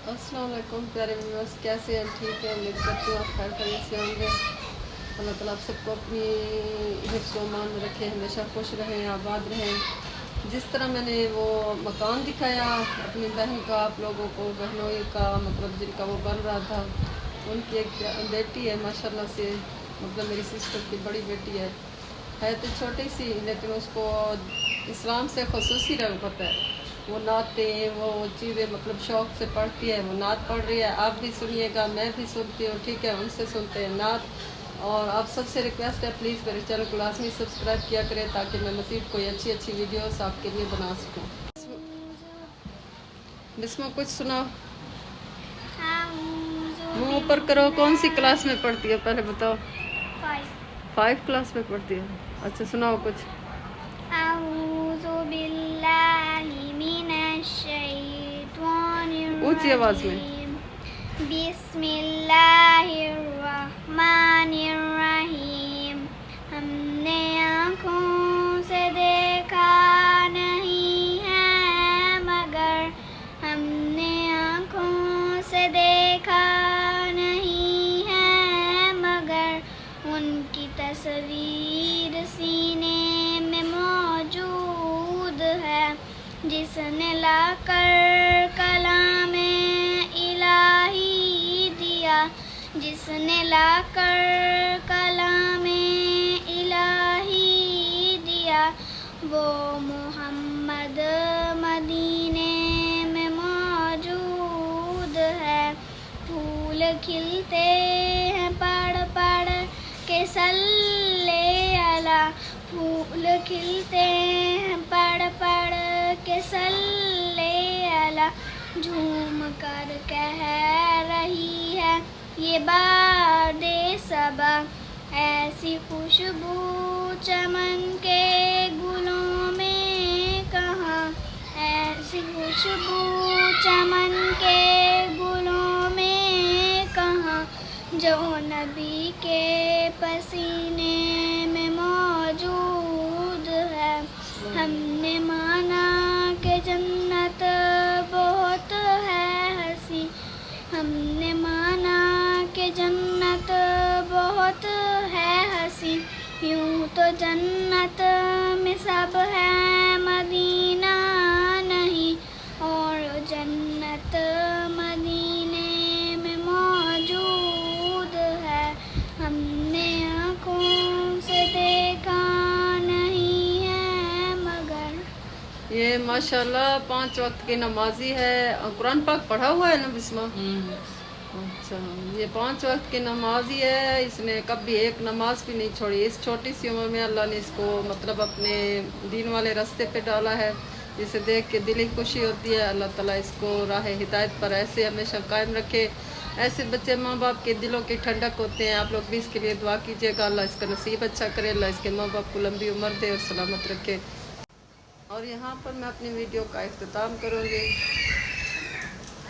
अस्सलाम वालेकुम प्यारे व्यूअर्स, कैसे हैं? ठीक है, उम्मीद करती हूँ आप खैर खैरियत से होंगे। अल्लाह ताला आप सबको अपनी हिफ्ज़ व अमान में रखे, हमेशा खुश रहें, आबाद रहें। जिस तरह मैंने वो मकान दिखाया अपनी बहन का, आप लोगों को बहनों का मतलब जिनका वो बन रहा था, उनकी एक बेटी है माशाल्लाह से, मतलब मेरी सिस्टर की बड़ी बेटी है तो छोटी सी, लेकिन उसको इस्लाम से ख़ुसूसी रग़बत है। वो नातें वो चीज़ें मतलब शौक़ से पढ़ती है, वो नात पढ़ रही है। आप भी सुनिएगा, मैं भी सुनती हूँ, ठीक है, उनसे सुनते हैं नात। और आप सबसे रिक्वेस्ट है, प्लीज़ मेरे चैनल को लाजमी सब्सक्राइब किया करें ताकि मैं मज़ीद कोई अच्छी अच्छी वीडियोस आपके लिए बना सकूँ। बिस्मा कुछ सुनाओ, मुँह ऊपर करो। कौन सी क्लास में पढ़ती हो पहले बताओ? 5 क्लास में पढ़ती हो? अच्छा सुनाओ कुछ। ऊंची आवाज में। बिस्मिल्लाहिर्रहमानिर्रहीम। हमने आँखों से देखा नहीं है मगर, हमने आँखों से देखा नहीं है मगर, उनकी तस्वीर सीने में मौजूद है। जिसने लाकर कलामे इलाही दिया, जिसने लाकर कलामे इलाही दिया, वो मोहम्मद मदीने में मौजूद है। फूल खिलते हैं पढ़ पढ़ के सल्ले अला, फूल खिलते हैं पढ़ पढ़ के सल्ले अला। झूम कर कह रही है ये बादे सबा, ऐसी खुशबू चमन के गुलों में कहाँ, ऐसी खुशबू चमन के गुलों में कहाँ, जो नबी के पसीने में मौजूद है। हमने माना कि जन्नत बहुत है हंसी, हमने माना कि जन्नत बहुत है हंसी। यूं तो जन्नत में सब है मदीना नहीं, और जन्नत मदीने में मौजूद है। हमने आँखों से देखा नहीं है मगर। ये माशाल्लाह 5 वक्त की नमाजी है। कुरान पाक पढ़ा हुआ है ना बिस्मा? अच्छा, ये 5 वक्त की नमाजी है। इसने कभी एक नमाज भी नहीं छोड़ी। इस छोटी सी उम्र में अल्लाह ने इसको मतलब अपने दीन वाले रास्ते पे डाला है, जिसे देख के दिल ही खुशी होती है। अल्लाह ताला इसको राह हिदायत पर ऐसे हमेशा कायम रखे। ऐसे बच्चे माँ बाप के दिलों की ठंडक होते हैं। आप लोग भी इसके लिए दुआ कीजिएगा, अल्लाह इसका नसीब अच्छा करे, अल्लाह इसके माँ बाप को लंबी उम्र दे और सलामत रखे। और यहाँ पर मैं अपनी वीडियो का इख्तिताम करूँगी।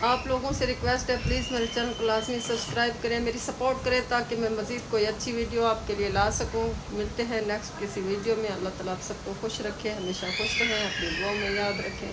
आप लोगों से रिक्वेस्ट है, प्लीज़ मेरे चैनल को लाजमी सब्सक्राइब करें, मेरी सपोर्ट करें ताकि मैं मज़ीद कोई अच्छी वीडियो आपके लिए ला सकूं। मिलते हैं नेक्स्ट किसी वीडियो में। अल्लाह ताला आप सबको खुश रखे, हमेशा खुश रहें, अपनी दुआओं में याद रखें।